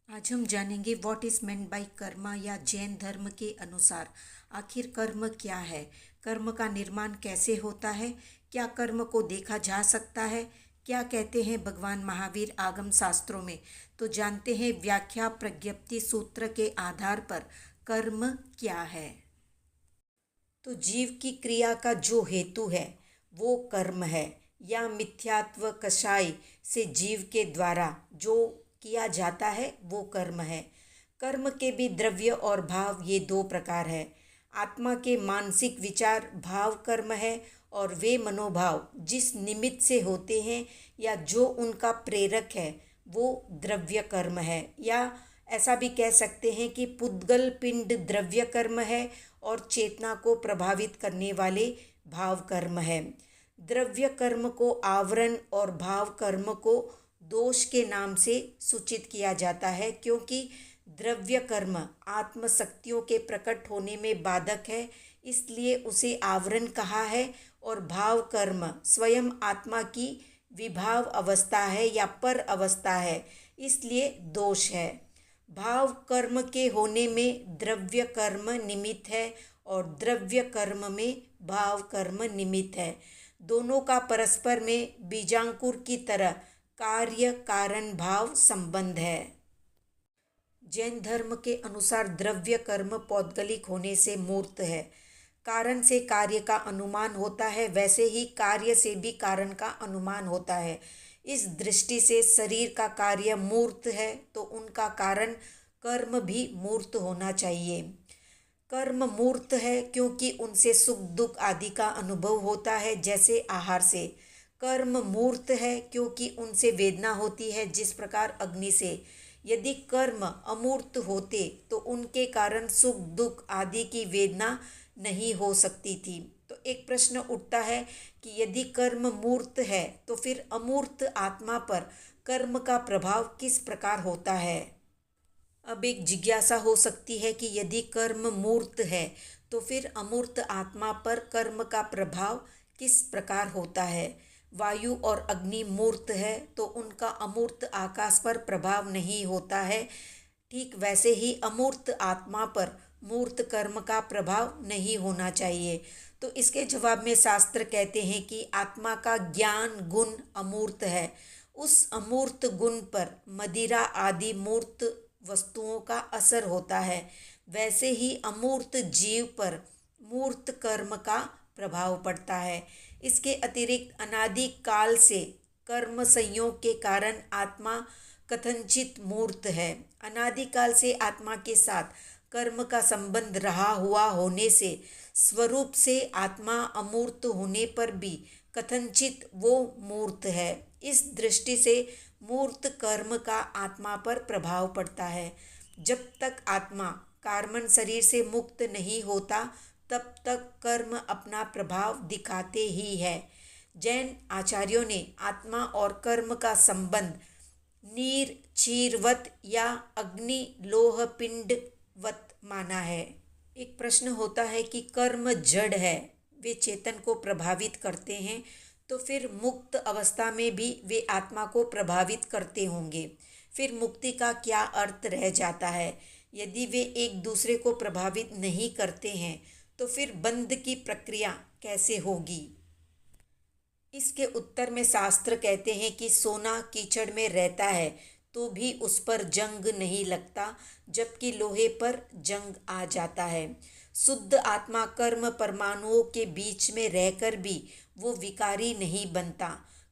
आज हम जानेंगे what is meant by Karma या जैन धर्म के अनुसार आखिर कर्म क्या है। कर्म का निर्माण कैसे होता है। क्या कर्म को देखा जा सकता है। क्या कहते हैं भगवान महावीर आगम शास्त्रों में। तो जानते हैं व्याख्या प्रज्ञप्ति सूत्र के आधार पर कर्म क्या है। तो जीव की क्रिया का जो हेतु है वो कर्म है या मिथ्यात्व कषाय से जीव के द्वारा जो किया जाता है वो कर्म है। कर्म के भी द्रव्य और भाव ये दो प्रकार है। आत्मा के मानसिक विचार भाव कर्म है और वे मनोभाव जिस निमित्त से होते हैं या जो उनका प्रेरक है वो द्रव्य कर्म है। या ऐसा भी कह सकते हैं कि पुद्गल पिंड द्रव्य कर्म है और चेतना को प्रभावित करने वाले भाव कर्म है। द्रव्य कर्म को आवरण और भाव कर्म को दोष के नाम से सूचित किया जाता है, क्योंकि द्रव्य कर्म आत्मशक्तियों के प्रकट होने में बाधक है, इसलिए उसे आवरण कहा है। और भाव कर्म स्वयं आत्मा की विभाव अवस्था है या पर अवस्था है, इसलिए दोष है। भाव कर्म के होने में द्रव्य कर्म निमित्त है और द्रव्य कर्म में भाव कर्म निमित्त है। दोनों का परस्पर में बीजांकुर की तरह कार्य कारण भाव संबंध है। जैन धर्म के अनुसार द्रव्य कर्म पौद्गलिक होने से मूर्त है। कारण से कार्य का अनुमान होता है, वैसे ही कार्य से भी कारण का अनुमान होता है। इस दृष्टि से शरीर का कार्य मूर्त है तो उनका कारण कर्म भी मूर्त होना चाहिए। कर्म मूर्त है क्योंकि उनसे सुख दुख आदि का अनुभव होता है, जैसे आहार से। कर्म मूर्त है क्योंकि उनसे वेदना होती है, जिस प्रकार अग्नि से। यदि कर्म अमूर्त होते तो उनके कारण सुख दुख आदि की वेदना नहीं हो सकती थी। तो एक प्रश्न उठता है कि यदि कर्म मूर्त है तो फिर अमूर्त आत्मा पर कर्म का प्रभाव किस प्रकार होता है। अब एक जिज्ञासा हो सकती है कि यदि कर्म मूर्त है तो फिर अमूर्त आत्मा पर कर्म का प्रभाव किस प्रकार होता है। वायु और अग्नि मूर्त है तो उनका अमूर्त आकाश पर प्रभाव नहीं होता है। ठीक वैसे ही अमूर्त आत्मा पर मूर्त कर्म का प्रभाव नहीं होना चाहिए। तो इसके जवाब में शास्त्र कहते हैं कि आत्मा का ज्ञान गुण अमूर्त है। उस अमूर्त गुण पर मदिरा आदि मूर्त वस्तुओं का असर होता है, वैसे ही अमूर्त जीव पर मूर्त कर्म का प्रभाव पड़ता है। इसके अतिरिक्त अनादि काल से कर्म संयोग के कारण आत्मा कथनचित मूर्त है। अनादिकाल से आत्मा के साथ कर्म का संबंध रहा हुआ होने से स्वरूप से आत्मा अमूर्त होने पर भी कथनचित वो मूर्त है। इस दृष्टि से मूर्त कर्म का आत्मा पर प्रभाव पड़ता है। जब तक आत्मा कार्बन शरीर से मुक्त नहीं होता तब तक कर्म अपना प्रभाव दिखाते ही है। जैन आचार्यों ने आत्मा और कर्म का संबंध नीर क्षीरवत या अग्नि लोह पिंडवत माना है। एक प्रश्न होता है कि कर्म जड़ है, वे चेतन को प्रभावित करते हैं, तो फिर मुक्त अवस्था में भी वे आत्मा को प्रभावित करते होंगे। फिर मुक्ति का क्या अर्थ रह जाता है। यदि वे एक दूसरे को प्रभावित नहीं करते हैं तो फिर बंध की प्रक्रिया कैसे होगी। इसके उत्तर में शास्त्र कहते हैं कि सोना कीचड़ में रहता है तो भी उस पर जंग नहीं लगता, जबकि लोहे पर जंग आ जाता है। शुद्ध आत्मा कर्म परमाणुओं के बीच में रहकर भी वो विकारी नहीं बनता।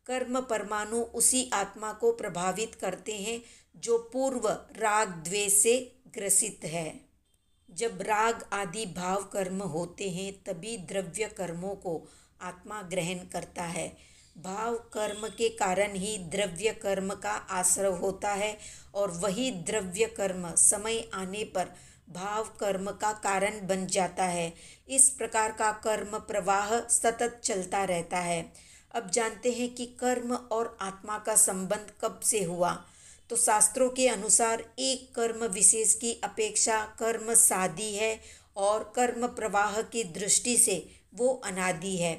कर्म परमाणु उसी आत्मा को प्रभावित करते हैं जो पूर्व राग द्वेष से ग्रसित है। जब राग आदि भाव कर्म होते हैं तभी द्रव्य कर्मों को आत्मा ग्रहण करता है। भाव कर्म के कारण ही द्रव्य कर्म का आश्रय होता है और वही द्रव्य कर्म समय आने पर भाव कर्म का कारण बन जाता है। इस प्रकार का कर्म प्रवाह सतत चलता रहता है। अब जानते हैं कि कर्म और आत्मा का संबंध कब से हुआ। तो शास्त्रों के अनुसार एक कर्म विशेष की अपेक्षा कर्म सादी है और कर्म प्रवाह की दृष्टि से वो अनादि है।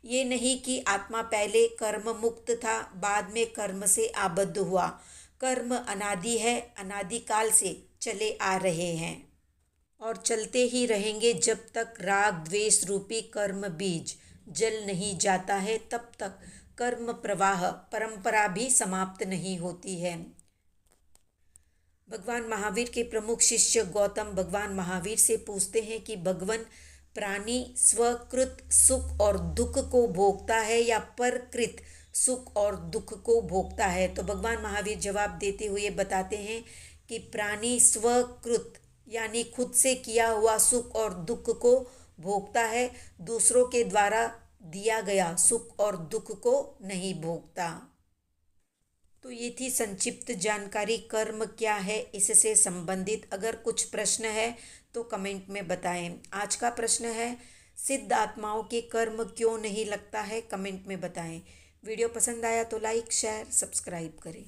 ये नहीं कि आत्मा पहले कर्म मुक्त था, बाद में कर्म से आबद्ध हुआ। कर्म अनादि है, अनादिकाल से चले आ रहे हैं और चलते ही रहेंगे जब तक राग द्वेष रूपी कर्म बीज जल नहीं जाता है, तब तक कर्म प्रवाह परंपरा भी समाप्त नहीं होती है। भगवान महावीर के प्रमुख शिष्य गौतम भगवान महावीर से पूछते हैं कि भगवान, प्राणी स्वकृत सुख और दुख को भोगता है या परकृत सुख और दुख को भोगता है? तो भगवान महावीर जवाब देते हुए बताते हैं कि प्राणी स्वकृत यानी खुद से किया हुआ सुख और दुख को भोगता है, दूसरों के द्वारा दिया गया सुख और दुख को नहीं भोगता। तो ये थी संक्षिप्त जानकारी कर्म क्या है इससे संबंधित। अगर कुछ प्रश्न है तो कमेंट में बताएं। आज का प्रश्न है, सिद्ध आत्माओं के कर्म क्यों नहीं लगता है? कमेंट में बताएं। वीडियो पसंद आया तो लाइक शेयर सब्सक्राइब करें।